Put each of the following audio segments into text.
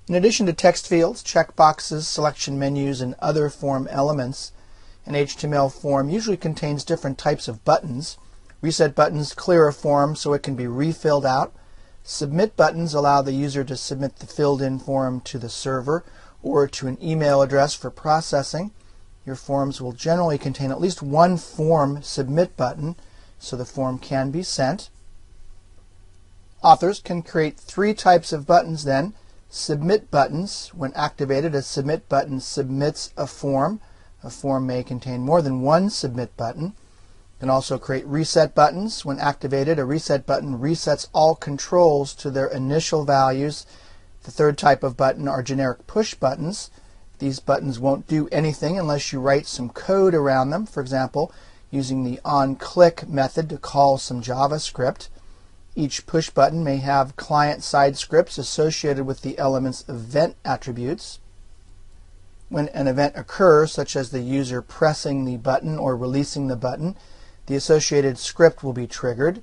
In addition to text fields, checkboxes, selection menus, and other form elements, an HTML form usually contains different types of buttons. Reset buttons clear a form so it can be refilled out. Submit buttons allow the user to submit the filled-in form to the server or to an email address for processing. Your forms will generally contain at least one form submit button, so the form can be sent. Authors can create three types of buttons then. Submit buttons. When activated, a submit button submits a form. A form may contain more than one submit button. You can also create reset buttons. When activated, a reset button resets all controls to their initial values. The third type of button are generic push buttons. These buttons won't do anything unless you write some code around them, for example, using the onClick method to call some JavaScript. Each push button may have client-side scripts associated with the element's event attributes. When an event occurs, such as the user pressing the button or releasing the button, the associated script will be triggered.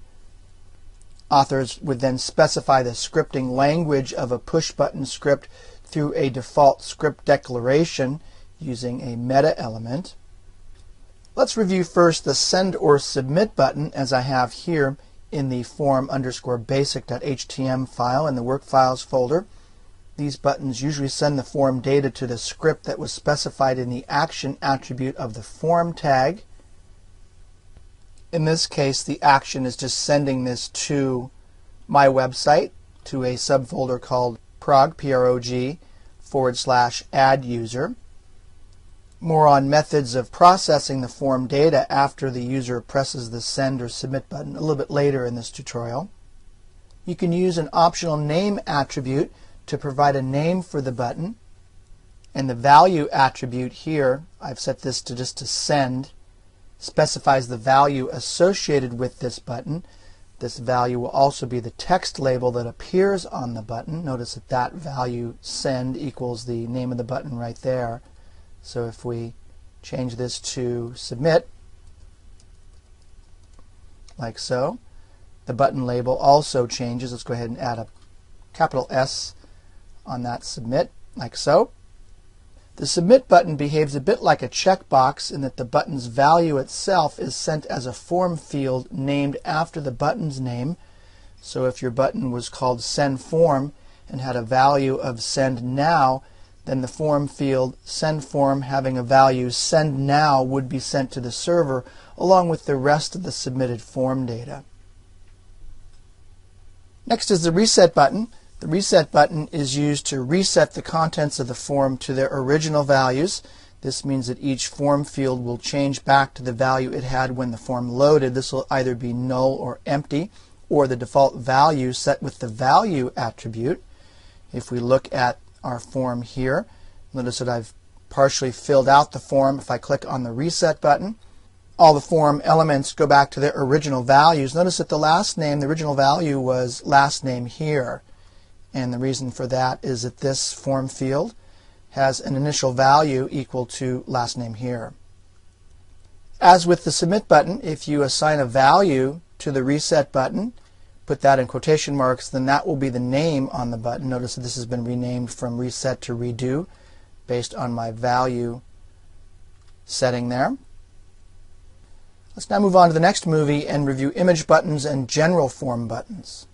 Authors would then specify the scripting language of a push button script through a default script declaration using a meta element. Let's review first the send or submit button, as I have here in the form_basic.html file in the work files folder. These buttons usually send the form data to the script that was specified in the action attribute of the form tag. In this case, the action is just sending this to my website, to a subfolder called prog/add-user. More on methods of processing the form data after the user presses the send or submit button a little bit later in this tutorial. You can use an optional name attribute to provide a name for the button. And the value attribute here, I've set this to just to send, specifies the value associated with this button. This value will also be the text label that appears on the button. Notice that that value, send, equals the name of the button right there. So if we change this to submit, like so, the button label also changes. Let's go ahead and add a capital S on that submit, like so. The submit button behaves a bit like a checkbox in that the button's value itself is sent as a form field named after the button's name. So if your button was called send form and had a value of send now, then the form field send form having a value send now would be sent to the server along with the rest of the submitted form data. Next is the reset button. The reset button is used to reset the contents of the form to their original values. This means that each form field will change back to the value it had when the form loaded. This will either be null or empty, or the default value set with the value attribute. If we look at our form here, notice that I've partially filled out the form. If I click on the reset button, all the form elements go back to their original values. Notice that the last name, the original value was last name here. And the reason for that is that this form field has an initial value equal to last name here. As with the submit button, if you assign a value to the reset button, put that in quotation marks, then that will be the name on the button. Notice that this has been renamed from reset to redo based on my value setting there. Let's now move on to the next movie and review image buttons and general form buttons.